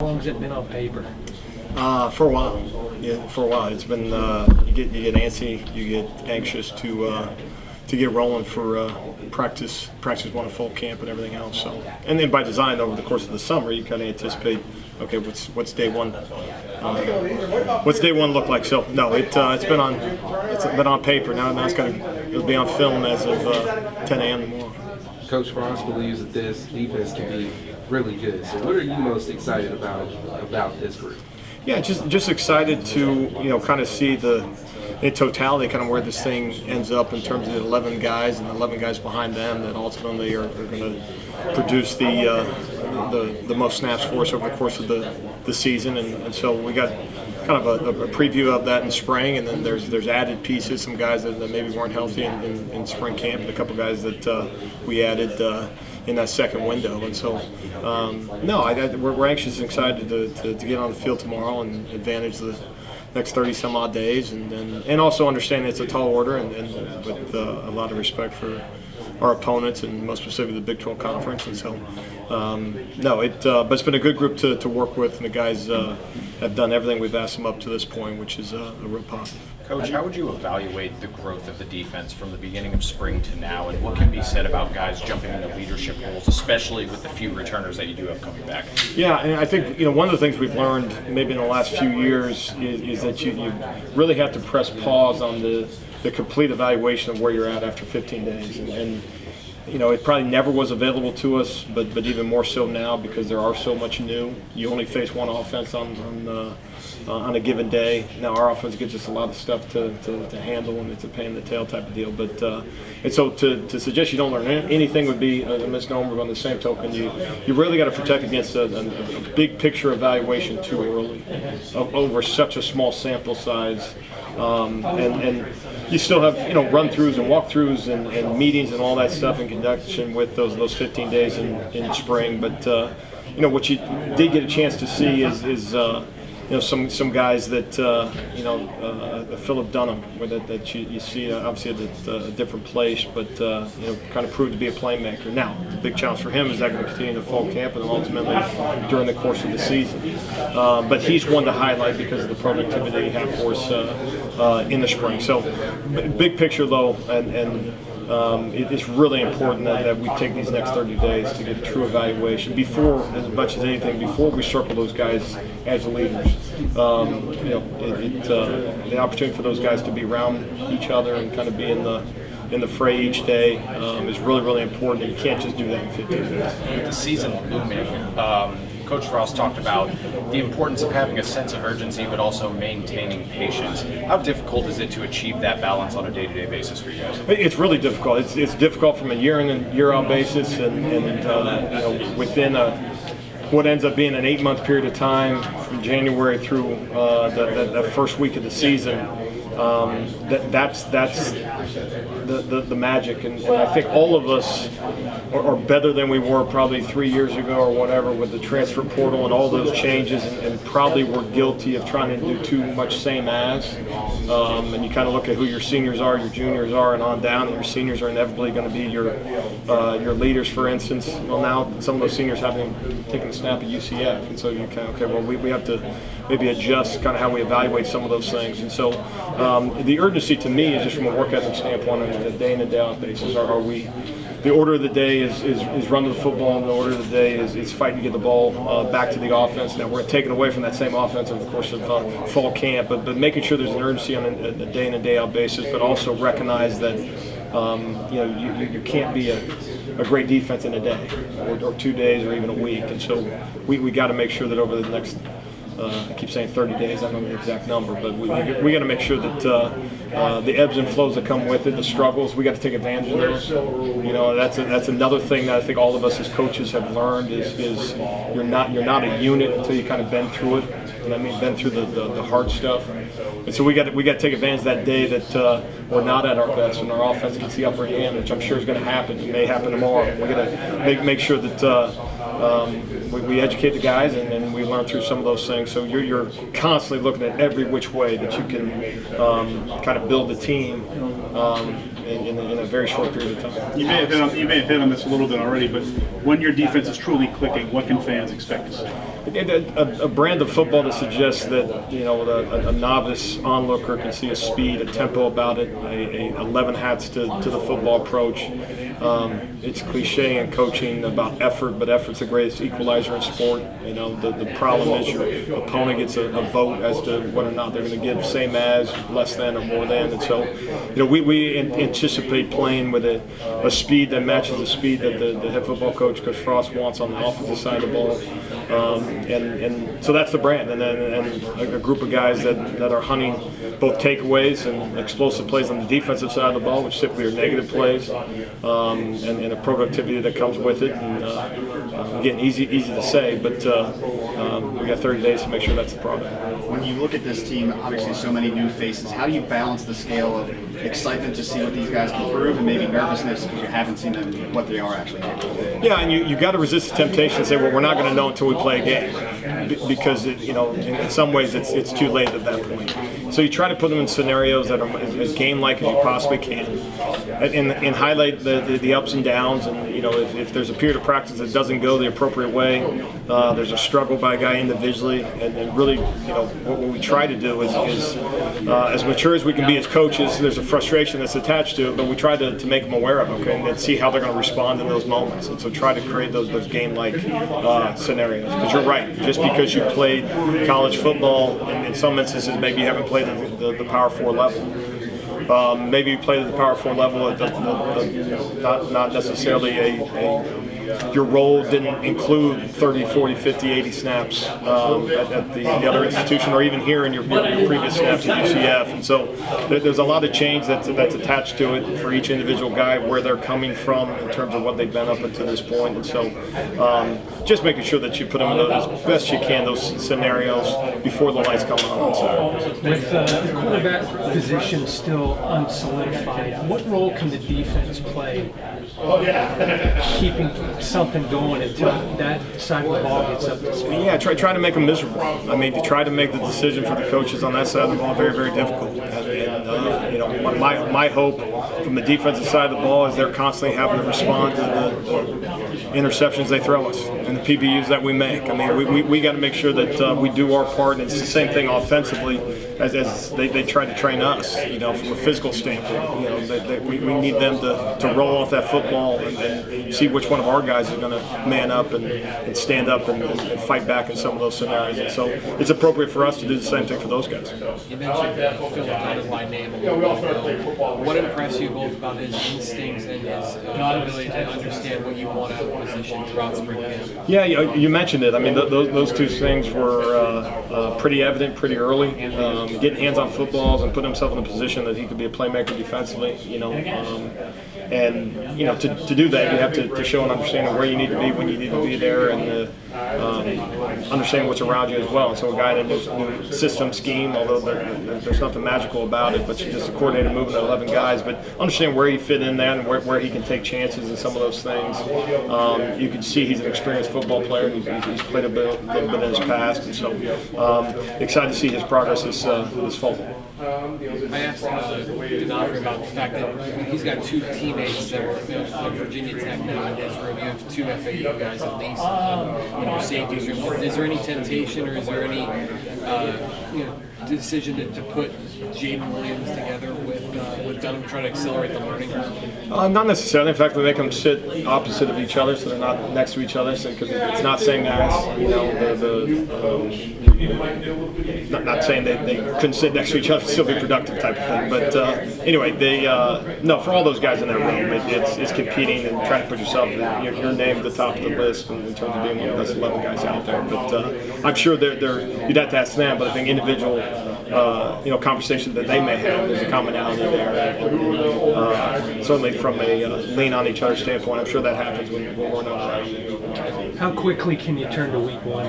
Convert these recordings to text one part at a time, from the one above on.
How long has it been on paper? For a while. Yeah, for a while. It's been you get antsy, you get anxious to get rolling for practice one at fall camp and everything else. So, and then by design over the course of the summer, you kind of anticipate, okay, what's day one? What's day one look like? So no, it's been on paper now. Now it'll be on film as of 10 a.m. tomorrow. Coach Frost believes that this defense can be really good. So what are you most excited about this group? Yeah, just excited to kind of see in totality kind of where this thing ends up in terms of the 11 guys and the 11 guys behind them that ultimately are going to produce the most snaps for us over the course of the season. And so we got kind of a preview of that in spring, and then there's added pieces, some guys that maybe weren't healthy in spring camp, and a couple guys that we added in that second window. And so we're anxious and excited to get on the field tomorrow and advantage the next 30 some odd days, and also understand it's a tall order, and with a lot of respect for our opponents, and most specifically the Big 12 Conference. And so but it's been a good group to work with, and the guys have done everything we've asked them up to this point, which is a real positive. Coach, how would you evaluate the growth of the defense from the beginning of spring to now, and what can be said about guys jumping into leadership roles, especially with the few returners that you do have coming back? Yeah, and I think one of the things we've learned maybe in the last few years is that you really have to press pause on the complete evaluation of where you're at after 15 days, and it probably never was available to us, but even more so now because there are so much new. You only face one offense on a given day. Now our offense gives us a lot of stuff to handle, and it's a pain in the tail type of deal. But and so to suggest you don't learn anything would be a misnomer. But on the same token, you really got to protect against a big picture evaluation too early over such a small sample size. And you still have run-throughs and walkthroughs and meetings and all that stuff in conjunction with those 15 days in spring. But what you did get a chance to see is some guys that Philip Dunham, that you see obviously at a different place, but kind of proved to be a playmaker. Now the big challenge for him is that going to continue to fall camp and ultimately during the course of the season. But he's one to highlight because of the productivity he had for us in the spring. So big picture though, and it's really important that we take these next 30 days to get a true evaluation before, as much as anything, before we circle those guys as leaders. The opportunity for those guys to be around each other and kind of be in the fray each day is really, really important, and you can't just do that in 15 minutes. With the season looming, Coach Frost talked about the importance of having a sense of urgency but also maintaining patience. How difficult is it to achieve that balance on a day-to-day basis for you guys? It's really difficult. It's difficult from a year in and year out basis, and within what ends up being an 8-month period of time from January through the first week of the season. That's the magic, and I think all of us are better than we were probably 3 years ago or whatever with the transfer portal and all those changes, and probably were guilty of trying to do too much same as. And you kind of look at who your seniors are, your juniors are, and on down. And your seniors are inevitably going to be your leaders, for instance. Well, now some of those seniors haven't even taken a snap at UCF, and so you kind of we have to maybe adjust kind of how we evaluate some of those things. And so the urgency to me is just from a work ethic standpoint on a day in and day out basis. Are we? The order of the day is run to the football, and the order of the day is fighting to get the ball back to the offense. Now we're taking away from that same offense over the course of fall camp, but making sure there's an urgency on a day in and day out basis, but also recognize that you can't be a great defense in a day or 2 days or even a week. And so we got to make sure that over the next I keep saying 30 days, I don't know the exact number, but we got to make sure that the ebbs and flows that come with it, the struggles, we got to take advantage of those. That's another thing that I think all of us as coaches have learned is you're not a unit until you kind of been through it. And I mean, been through the hard stuff. And so we got to take advantage of that day that we're not at our best and our offense gets the upper hand, which I'm sure is going to happen. It may happen tomorrow. We got to make sure that we educate the guys and we learn through some of those things. So you're constantly looking at every which way that you can kind of build the team in a very short period of time. You may have hit on this a little bit already, but when your defense is truly clicking, what can fans expect to see? A brand of football that suggests that a novice onlooker can see a speed, a tempo about it, a 11 hats to the football approach. It's cliche in coaching about effort, but effort's the greatest equalizer in sport. The problem is your opponent gets a vote as to whether or not they're going to give same as, less than, or more than. And so, we anticipate playing with a speed that matches the speed that the head football coach, Coach Frost, wants on the offensive side of the ball. And so that's the brand, and a group of guys that are hunting both takeaways and explosive plays on the defensive side of the ball, which typically are negative plays, and a productivity that comes with it. And again, easy to say, but we got 30 days to make sure that's the product. When you look at this team, obviously so many new faces, how do you balance the scale of excitement to see what these guys can prove and maybe nervousness because you haven't seen them what they are actually doing? Yeah, and you got to resist the temptation to say, well, we're not going to know until we play a game, because in some ways it's too late at that point. So you try to put them in scenarios that are as game-like as you possibly can, and highlight the ups and downs. And if there's a period of practice that doesn't go the appropriate way, there's a struggle by a guy individually, and really, what we try to do is as mature as we can be as coaches. There's a frustration that's attached to it, but we try to make them aware of it, okay, and see how they're going to respond in those moments. And so try to create those game-like scenarios. Because you're right, just because you played college football, and in some instances maybe you haven't played at the Power 4 level. Maybe you played at the Power 4 level at not necessarily your role didn't include 30, 40, 50, 80 snaps at the other institution, or even here in your previous snaps at UCF. And so there's a lot of change that's attached to it for each individual guy, where they're coming from in terms of what they've been up until this point. And so just making sure that you put them in as best you can those scenarios before the lights come on. So, with the quarterback position still unsolidified, what role can the defense play keeping something going until that side of the ball gets up to speed? Yeah, try to make them miserable. I mean, to try to make the decision for the coaches on that side of the ball very, very difficult. And my hope from the defensive side of the ball is they're constantly having to respond to the interceptions they throw us and the PBUs that we make. I mean, we got to make sure that we do our part, and it's the same thing offensively as they try to train us. From a physical standpoint, we need them to roll off that football and see which one of our guys is going to man up and stand up and fight back in some of those scenarios. And so it's appropriate for us to do the same thing for those guys. You mentioned Phil by name a little bit ago. What impressed you both about his instincts and his ability to understand what you want out of a position throughout spring camp? Yeah, you mentioned it. I mean, those two things were pretty evident pretty early. Getting hands on footballs and putting himself in a position that he could be a playmaker defensively. To do that, you have to show an understanding of where you need to be when you need to be there, and understanding what's around you as well. And so a guy that knows the system scheme, although there's nothing magical about it, but you just a coordinated movement of 11 guys, but understand where he fit in that and where he can take chances and some of those things. You can see he's an experienced football player. He's played a little bit in his past, and so excited to see his progress this fall. I asked Denafri about the fact that he's got two teammates that are at Virginia Tech now in his room. You have two FAU guys at least in your safeties room. Is there any temptation, or is there any decision to put Jaden Williams together with Dunham to try to accelerate the learning curve? Not necessarily. In fact, we make them sit opposite of each other, so they're not next to each other. Because it's not saying guys, not saying they couldn't sit next to each other and still be productive type of thing. But anyway, no, for all those guys in that room, it's competing and trying to put yourself, your name at the top of the list in terms of being one of the best 11 guys out there. But I'm sure you'd have to ask them. But I think individual conversations that they may have, there's a commonality there. And certainly from a lean on each other standpoint, I'm sure that happens when we're not around. How quickly can you turn to week one?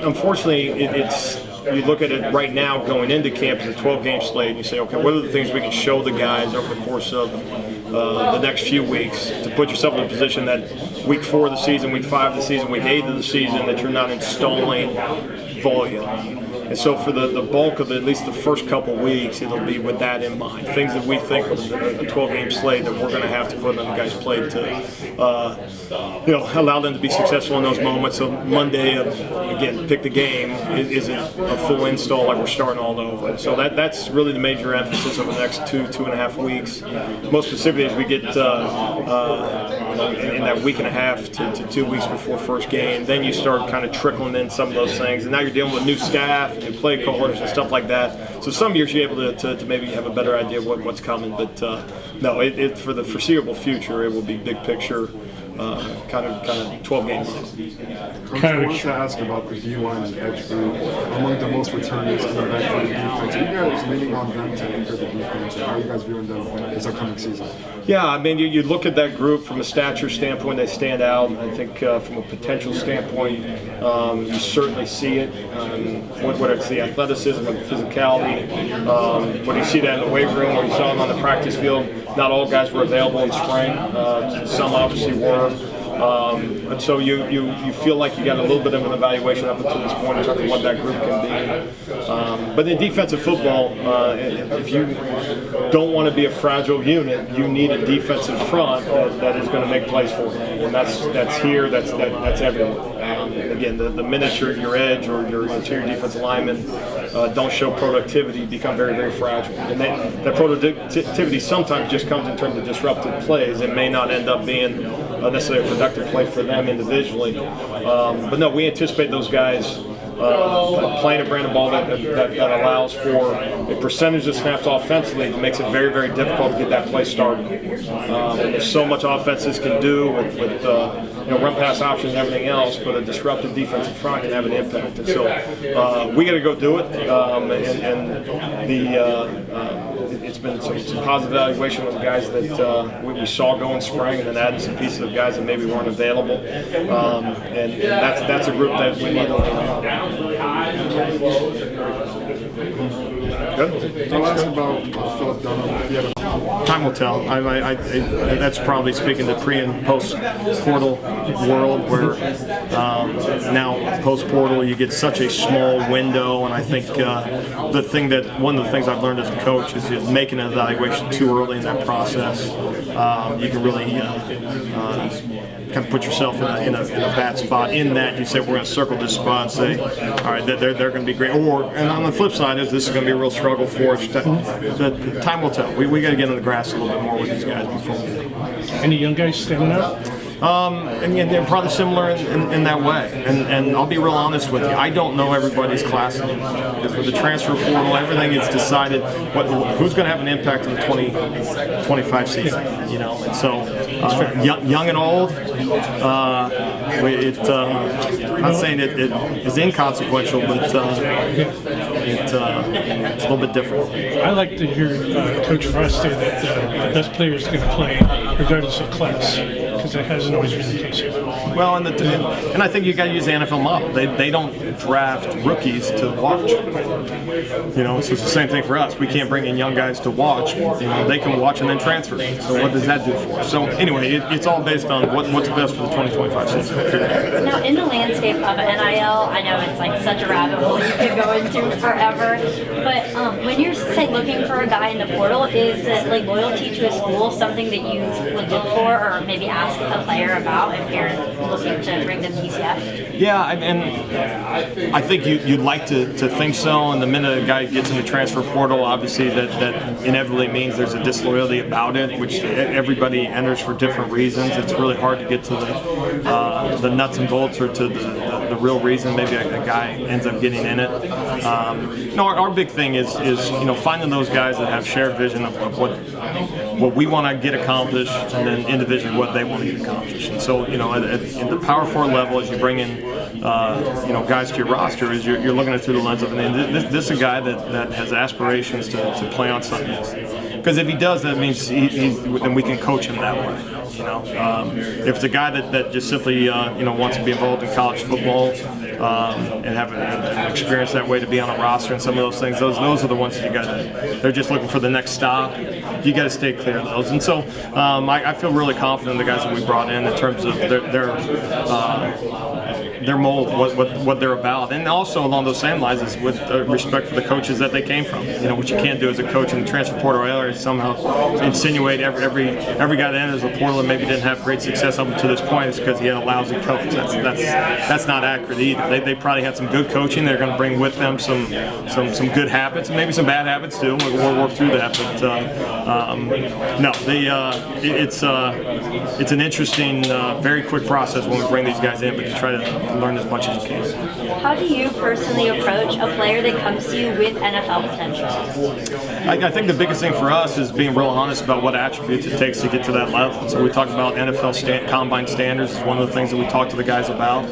Unfortunately, it's you look at it right now going into camp as a 12-game slate, and you say, okay, what are the things we can show the guys over the course of the next few weeks to put yourself in a position that week 4 of the season, week 5 of the season, week 8 of the season, that you're not installing volume. And so for the bulk of at least the first couple weeks, it'll be with that in mind. Things that we think of a 12-game slate that we're going to have to put on the guys' plate to, allow them to be successful in those moments. So Monday, again, pick the game isn't a full install like we're starting all over. So that's really the major emphasis over the next 2.5 weeks. Most specifically, as we get in that week and a half to 2 weeks before first game, then you start kind of trickling in some of those things. And now you're dealing with new staff, new play callers, and stuff like that. So some years you're able to maybe have a better idea of what's coming. But no, for the foreseeable future, it will be big picture. Kind of 12 games. Coach, I wanted to ask about the D-line and edge group. Among the most returnees coming back for the defense, are you guys leaning on them to anchor the defense? How are you guys viewing them this upcoming season? Yeah, I mean, you look at that group from a stature standpoint, they stand out. I think from a potential standpoint, you certainly see it. Whether it's the athleticism or the physicality, when you see that in the weight room, or you saw them on the practice field, not all guys were available in spring. Some obviously were. And so you feel like you got a little bit of an evaluation up until this point in terms of what that group can be. But in defensive football, if you don't want to be a fragile unit, you need a defensive front that is going to make plays for you. And that's here, that's everywhere. Again, the minute your edge or your interior defensive linemen don't show productivity, become very, very fragile. And that productivity sometimes just comes in terms of disruptive plays. It may not end up being necessarily a productive play for them individually. But no, we anticipate those guys playing a brand of ball that allows for a percentage of snaps offensively that makes it very, very difficult to get that play started. There's so much offenses can do with run pass options and everything else, but a disruptive defensive front can have an impact. And so we got to go do it. It's been some positive evaluation of the guys that we saw go in spring, and then adding some pieces of guys that maybe weren't available. And that's a group that we need to lean on. Good. I'll ask about Philip Dunham. Time will tell. That's probably speaking to pre and post portal world, where now post portal you get such a small window, and I think one of the things I've learned as a coach is making an evaluation too early in that process. You can really kind of put yourself in a bad spot. In that you say we're going to circle this spot and say, all right, they're going to be great. And on the flip side is this is going to be a real struggle for us. The time will tell. We got to get on the grass a little bit more with these guys before. Any young guys standing out? And they're probably similar in that way. And I'll be real honest with you. I don't know everybody's class anymore. Because with the transfer portal, everything is decided who's going to have an impact on the 2025 season. And so young and old, I'm not saying it is inconsequential, but it's a little bit different. I like to hear Coach Frost say that the best players are going to play regardless of class, because that hasn't always been the case. Well, and I think you got to use the NFL model. They don't draft rookies to watch. So it's the same thing for us. We can't bring in young guys to watch. They can watch and then transfer. So what does that do for us? So anyway, it's all based on what's best for the 2025 season. Now, in the landscape of NIL, I know it's like such a rabbit hole you could go into forever. But when you're looking for a guy in the portal, is it like loyalty to a school something that you would look for, or maybe ask a player about if you're looking to bring them to UCF? Yeah, and I think you'd like to think so. And the minute a guy gets in the transfer portal, obviously that inevitably means there's a disloyalty about it, which everybody enters for different reasons. It's really hard to get to the nuts and bolts or to the real reason maybe a guy ends up getting in it. Our big thing is finding those guys that have shared vision of what we want to get accomplished, and then individually what they want to get accomplished. And so at the Power 4 level, as you bring in guys to your roster, is you're looking at it through the lens of this is a guy that has aspirations to play on Sundays. Because if he does, that means then we can coach him that way. If it's a guy that just simply wants to be involved in college football and have an experience that way to be on a roster and some of those things, those are the ones that you got to. They're just looking for the next stop. You got to stay clear of those. And so I feel really confident in the guys that we brought in terms of their their mold, what they're about, and also along those same lines is with respect for the coaches that they came from. You know, what you can't do as a coach in the transfer portal area is somehow insinuate every guy that enters the portal and maybe didn't have great success up to this point is because he had a lousy coach. That's not accurate either. They probably had some good coaching. They're going to bring with them some good habits and maybe some bad habits too. We'll work through that, but no, it's an interesting, very quick process when we bring these guys in, but you try to learn as much as you can. How do you personally approach a player that comes to you with NFL potential? I think the biggest thing for us is being real honest about what attributes it takes to get to that level. So we talk about NFL combine standards is one of the things that we talk to the guys about.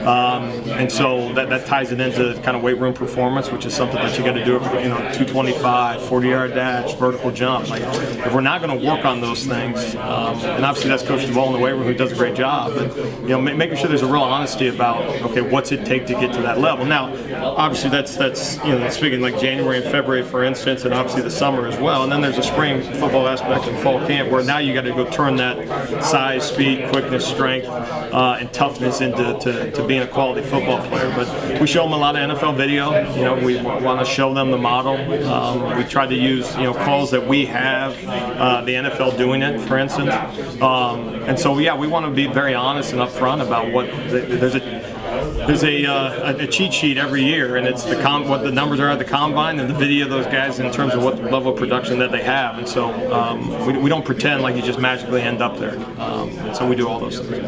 And so that ties it into kind of weight room performance, which is something that you got to do, 225, 40-yard dash, vertical jump. Like, if we're not going to work on those things, and obviously that's Coach Duvall in the weight room who does a great job, but making sure there's a real honesty about, okay, what's it take to get to that level. Now, obviously that's speaking like January and February, for instance, and obviously the summer as well. And then there's a spring football aspect and fall camp where now you got to go turn that size, speed, quickness, strength, and toughness into being a quality football player. But we show them a lot of NFL video. We want to show them the model. We try to use calls that we have, the NFL doing it, for instance. And so yeah, we want to be very honest and upfront about what there's a cheat sheet every year, and it's what the numbers are at the combine and the video of those guys in terms of what level of production that they have. And so we don't pretend like you just magically end up there. So we do all those things.